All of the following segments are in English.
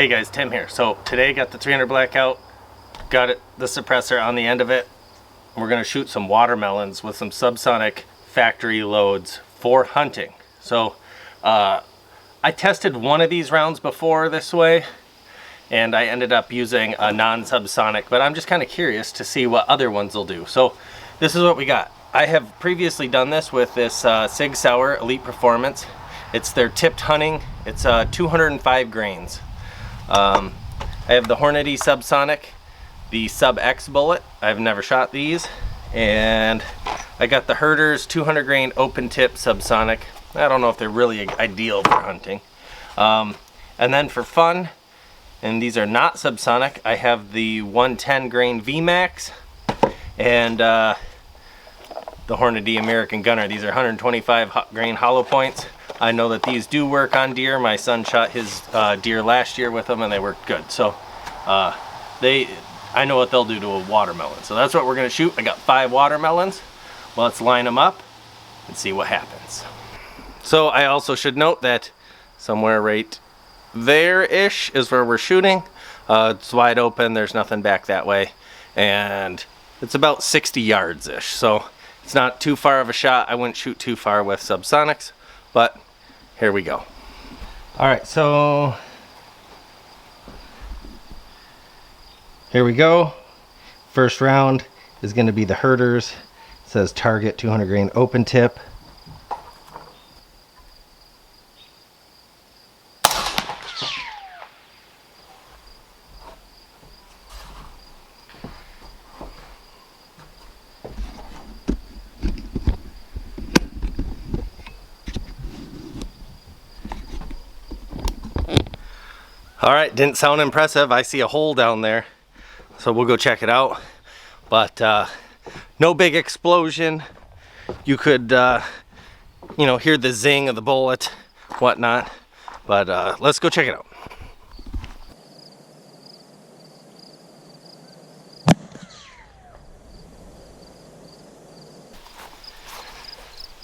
Hey guys, Tim here. So today got the 300 Blackout, got the suppressor on the end of it. We're gonna shoot some watermelons with some Subsonic factory loads for hunting. So I tested one of these rounds before this way and I ended up using a non-subsonic, but I'm just kind of curious to see what other ones will do. So this is what we got. I have previously done this with this Sig Sauer Elite Performance. It's their tipped hunting. It's 205 grains. I have the Hornady Subsonic, the Sub X bullet. I've never shot these. And I got the Herters 200 grain open tip Subsonic. I don't know if they're really ideal for hunting. And then for fun, and these are not subsonic, I have the 110 grain VMAX and the Hornady American Gunner. These are 125 grain hollow points. I know that these do work on deer. My son shot his deer last year with them and they worked good. So I know what they'll do to a watermelon. So that's what we're gonna shoot. I got 5 watermelons. Well, let's line them up and see what happens. So I also should note that somewhere right there-ish is where we're shooting. It's wide open, there's nothing back that way. And it's about 60 yards-ish. So it's not too far of a shot. I wouldn't shoot too far with subsonics, but here we go. All right, so here we go. First round is going to be the Herters. It says target 200 grain open tip. All right, didn't sound impressive. I see a hole down there, so we'll go check it out. But no big explosion. You could, you know, hear the zing of the bullet, whatnot. But let's go check it out.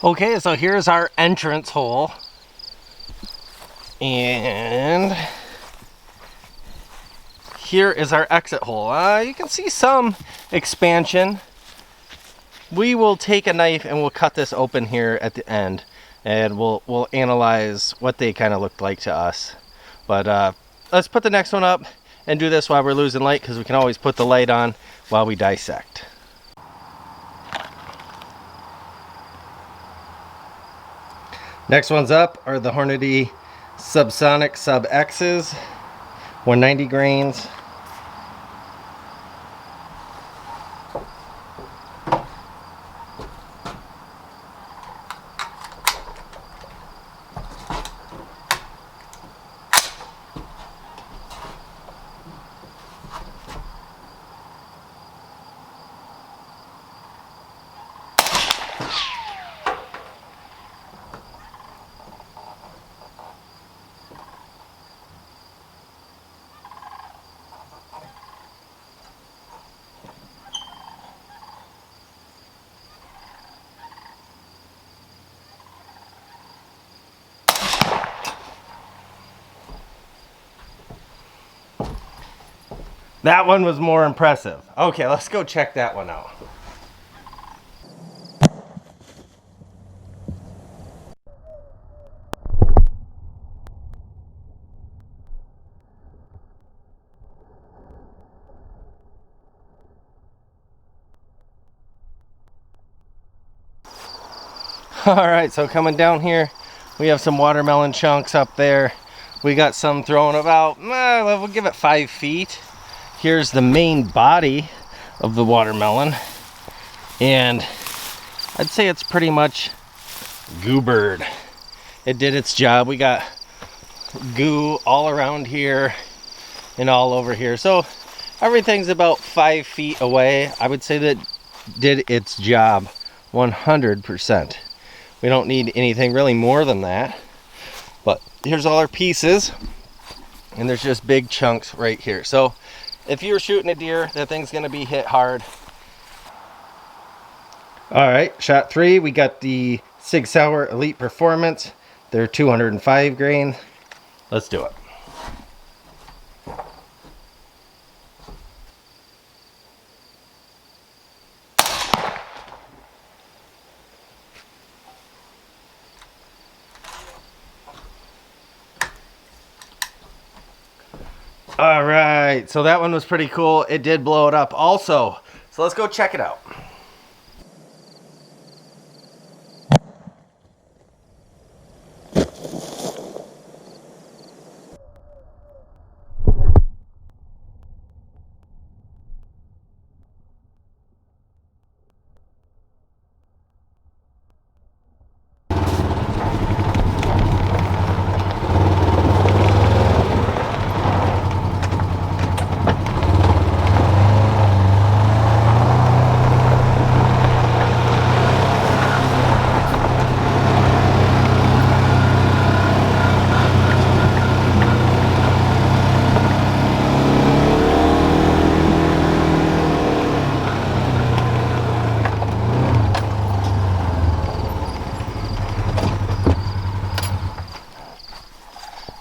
Okay, so here's our entrance hole. And here is our exit hole. You can see some expansion. We will take a knife and we'll cut this open here at the end, and we'll analyze what they kind of looked like to us. But let's put the next one up and do this while we're losing light, because we can always put the light on while we dissect. Next ones up are the Hornady Subsonic Sub X's, 190 grains. That one was more impressive. Okay, let's go check that one out. All right, so coming down here, we have some watermelon chunks up there. We got some thrown about, we'll give it 5 feet. Here's the main body of the watermelon, and I'd say it's pretty much goobered. It did its job. We got goo all around here and all over here, so everything's about 5 feet away. I would say that did its job 100%. We don't need anything really more than that. But here's all our pieces, and there's just big chunks right here. So if you're shooting a deer, that thing's gonna be hit hard. All right, shot 3, we got the Sig Sauer Elite Performance. They're 205 grain. Let's do it. All right, so that one was pretty cool. It did blow it up also. So let's go check it out.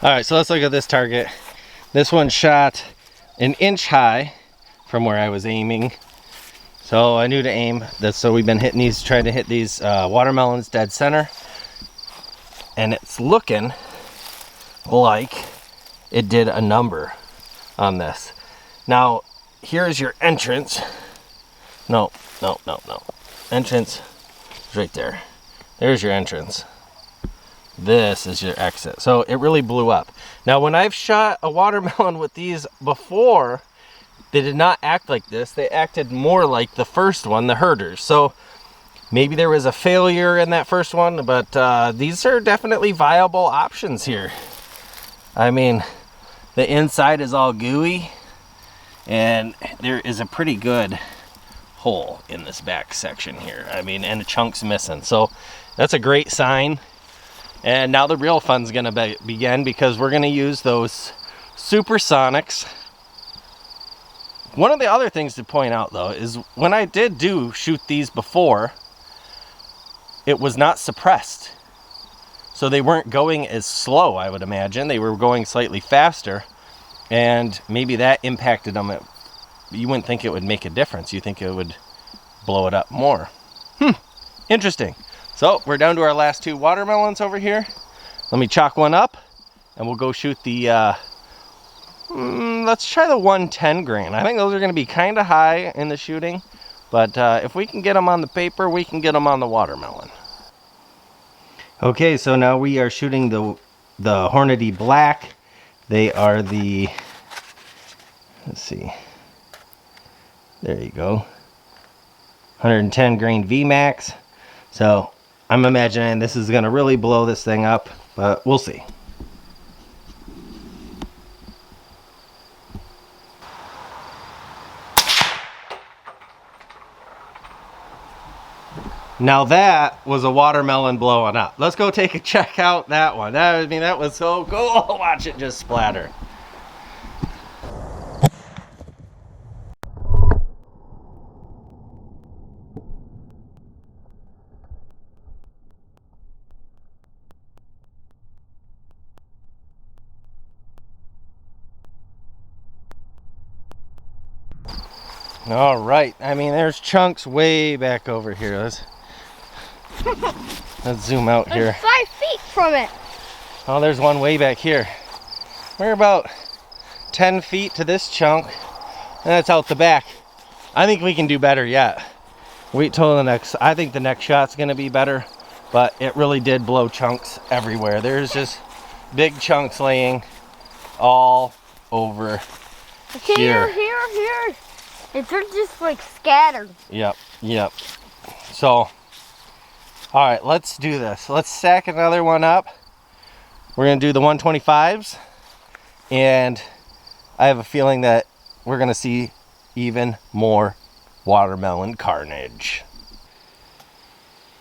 All right, so let's look at this target. This one shot an inch high from where I was aiming. So I knew to aim this. So we've been hitting these, trying to hit these watermelons dead center. And it's looking like it did a number on this. Now, here's your entrance. No. Entrance is right there. There's your entrance. This is your exit. So it really blew up. Now, when I've shot a watermelon with these before, they did not act like this. They acted more like the first one, the Herters. So maybe there was a failure in that first one, but these are definitely viable options here. I mean, the inside is all gooey, and there is a pretty good hole in this back section here. I mean, and a chunk's missing. So that's a great sign. And now the real fun's gonna begin, because we're gonna use those supersonics. One of the other things to point out though is when I did shoot these before, it was not suppressed. So they weren't going as slow, I would imagine. They were going slightly faster, and maybe that impacted them. You wouldn't think it would make a difference. You think it would blow it up more. Interesting. So we're down to our last two watermelons over here. Let me chalk one up, and we'll go shoot the, let's try the 110 grain. I think those are gonna be kind of high in the shooting, but if we can get them on the paper, we can get them on the watermelon. Okay, so now we are shooting the Hornady Black. They are the, let's see, there you go, 110 grain VMAX. So I'm imagining this is gonna really blow this thing up, but we'll see. Now that was a watermelon blowing up. Let's go take a check out that one. That was so cool. Watch it just splatter. All right, I mean, there's chunks way back over here. Let's zoom out here. 5 feet from it. Oh, there's one way back here. We're about 10 feet to this chunk, and that's out the back. I think we can do better yet. Wait till the next, I think the next shot's gonna be better, but it really did blow chunks everywhere. There's just big chunks laying all over here. Here. They're just like scattered. Yep. So, all right, let's do this. Let's stack another one up. We're gonna do the 125s, and I have a feeling that we're gonna see even more watermelon carnage.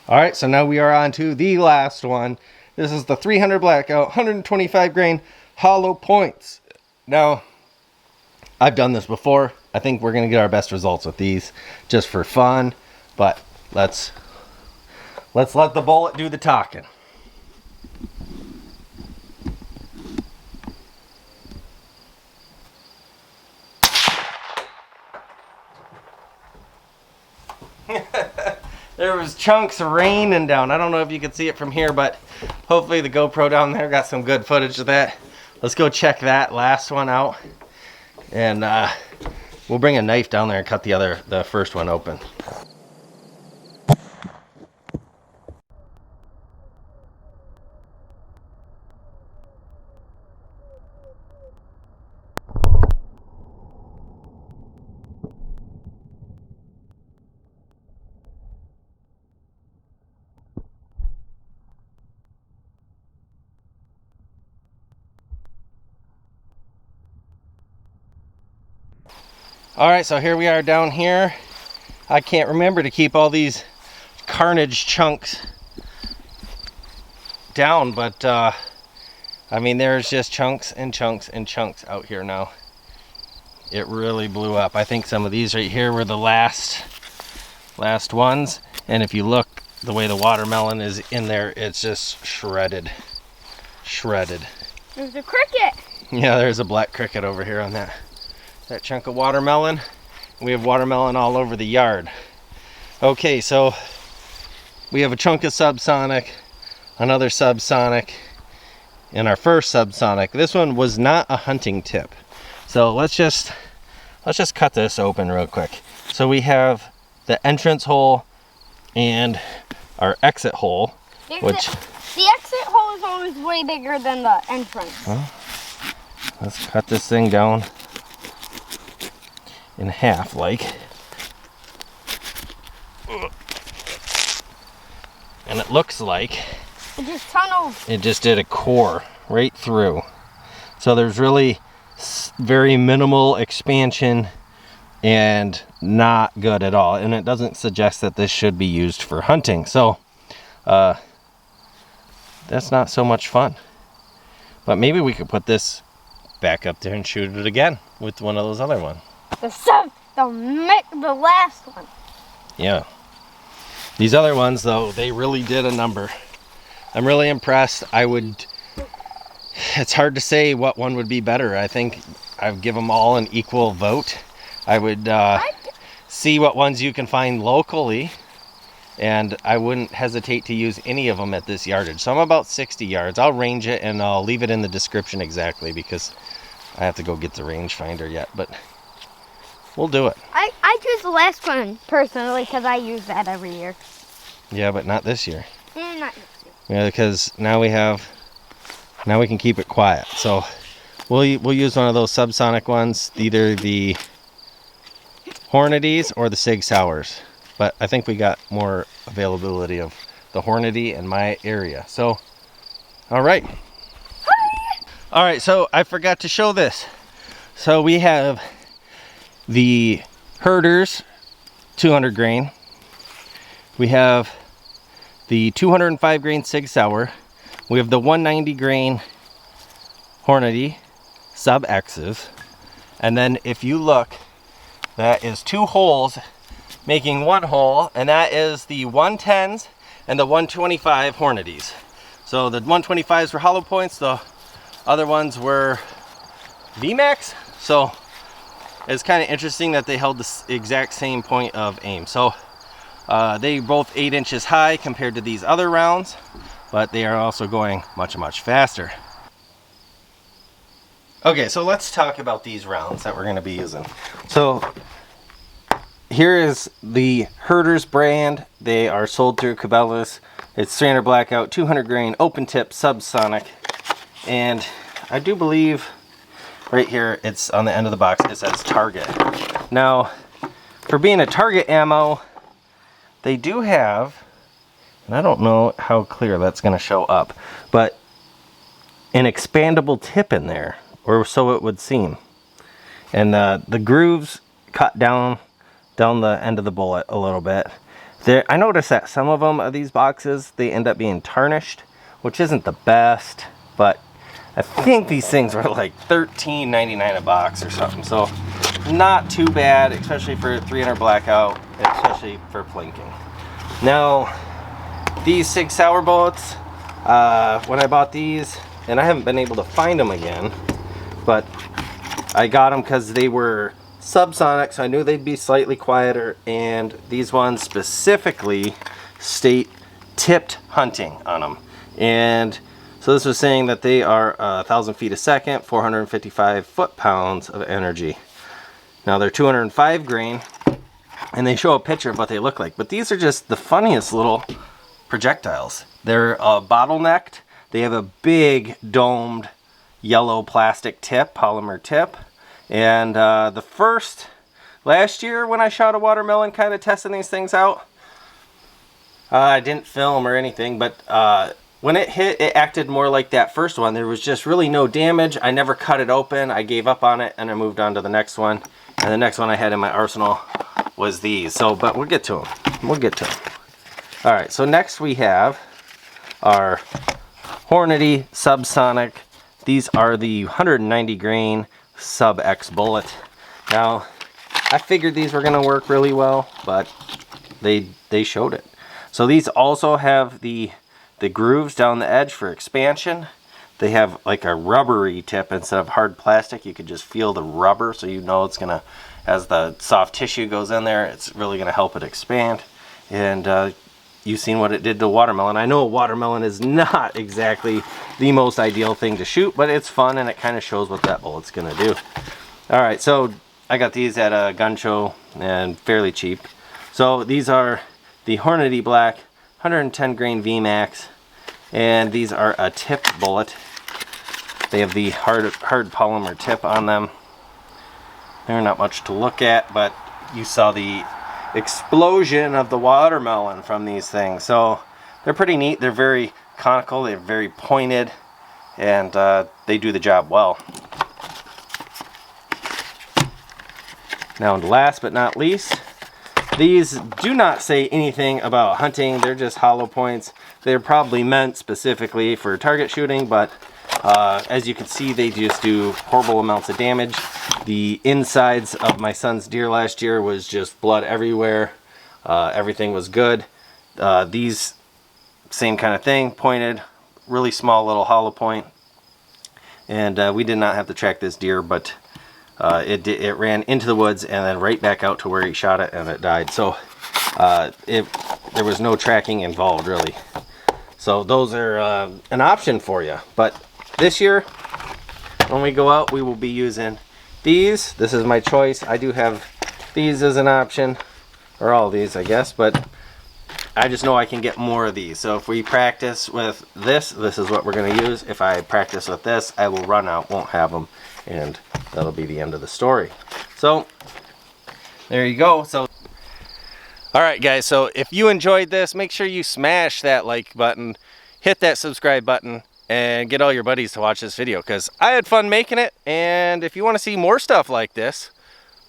All right, so now we are on to the last one. This is the 300 Blackout, 125 grain hollow points. Now, I've done this before. I think we're gonna get our best results with these just for fun, but let's let the bullet do the talking. There was chunks raining down. I don't know if you can see it from here, but hopefully the GoPro down there got some good footage of that. Let's go check that last one out. and we'll bring a knife down there and cut the first one open. All right, so here we are down here. I can't remember to keep all these carnage chunks down, but I mean, there's just chunks and chunks and chunks out here now. It really blew up. I think some of these right here were the last ones, and if you look the way the watermelon is in there, it's just shredded. There's a cricket. Yeah, there's a black cricket over here on that chunk of watermelon. We have watermelon all over the yard. Okay, so we have a chunk of subsonic, another subsonic, and our first subsonic. This one was not a hunting tip. So let's just cut this open real quick. So we have the entrance hole and our exit hole, The exit hole is always way bigger than the entrance. Well, let's cut this thing down in half, like. And it looks like it just tunneled. It just did a core right through. So there's really very minimal expansion and not good at all. And it doesn't suggest that this should be used for hunting. So that's not so much fun. But maybe we could put this back up there and shoot it again with one of those other ones. The last one. Yeah. These other ones, though, they really did a number. I'm really impressed. It's hard to say what one would be better. I think I'd give them all an equal vote. I would see what ones you can find locally, and I wouldn't hesitate to use any of them at this yardage. So I'm about 60 yards. I'll range it, and I'll leave it in the description exactly because I have to go get the rangefinder yet, but we'll do it. I choose the last one personally because I use that every year. Yeah, but not this year. Not this year. Yeah, because now we can keep it quiet. So we'll use one of those subsonic ones, either the Hornadies or the Sig Sauers. But I think we got more availability of the Hornady in my area. So, all right. All right, so I forgot to show this. So we have the Herters 200 grain. We have the 205 grain Sig Sauer. We have the 190 grain Hornady sub X's. And then if you look, that is two holes making one hole, and that is the 110s and the 125 Hornadies. So the 125s were hollow points, the other ones were VMAX. So it's kind of interesting that they held the exact same point of aim. So they both 8 inches high compared to these other rounds, but they are also going much faster. Okay, so let's talk about these rounds that we're going to be using. So here is the Herters brand. They are sold through Cabela's. It's 300 Blackout, 200 grain, open tip, subsonic. And I do believe right here, it's on the end of the box, it says Target. Now, for being a Target ammo, they do have, and I don't know how clear that's going to show up, but an expandable tip in there, or so it would seem. And the grooves cut down the end of the bullet a little bit. I noticed that some of these boxes, they end up being tarnished, which isn't the best, but I think these things were like $13.99 a box or something, so not too bad, especially for 300 Blackout, especially for plinking. Now, these Sig Sauer bullets, when I bought these, and I haven't been able to find them again, but I got them because they were subsonic, so I knew they'd be slightly quieter, and these ones specifically state tipped hunting on them. And so this was saying that they are 1,000 feet a second, 455 foot-pounds of energy. Now they're 205 grain, and they show a picture of what they look like. But these are just the funniest little projectiles. They're bottlenecked. They have a big domed yellow plastic tip, polymer tip. And last year when I shot a watermelon kind of testing these things out, I didn't film or anything, but when it hit, it acted more like that first one. There was just really no damage. I never cut it open. I gave up on it and I moved on to the next one. And the next one I had in my arsenal was these. So, but we'll get to them. We'll get to them. All right, so next we have our Hornady Subsonic. These are the 190 grain Sub X bullet. Now, I figured these were gonna work really well, but they showed it. So these also have the grooves down the edge for expansion. They have like a rubbery tip instead of hard plastic. You could just feel the rubber, so you know it's gonna, as the soft tissue goes in there, it's really gonna help it expand. And you've seen what it did to watermelon. I know a watermelon is not exactly the most ideal thing to shoot, but it's fun and it kind of shows what that bullet's gonna do. All right, so I got these at a gun show and fairly cheap. So these are the Hornady Black 110 grain VMAX, and these are a tipped bullet. They have the hard polymer tip on them. They're not much to look at, but you saw the explosion of the watermelon from these things. So they're pretty neat. They're very conical, they're very pointed, and they do the job well. Now, last but not least, these do not say anything about hunting. They're just hollow points. They're probably meant specifically for target shooting, but as you can see, they just do horrible amounts of damage. The insides of my son's deer last year was just blood everywhere. Everything was good. These, same kind of thing, pointed, really small little hollow point. And we did not have to track this deer, but it ran into the woods and then right back out to where he shot it, and it died. So there was no tracking involved, really. So those are an option for you. But this year, when we go out, we will be using these. This is my choice. I do have these as an option, or all these, I guess, but I just know I can get more of these. So if we practice with this is what we're going to use. If I practice with this, I will run out, won't have them, and that'll be the end of the story. So there you go. So all right, guys, so if you enjoyed this, make sure you smash that like button, hit that subscribe button, and get all your buddies to watch this video, because I had fun making it. And if you want to see more stuff like this,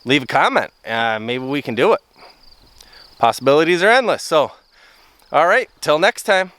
leave a comment. Maybe we can do it. Possibilities are endless. So all right, till next time.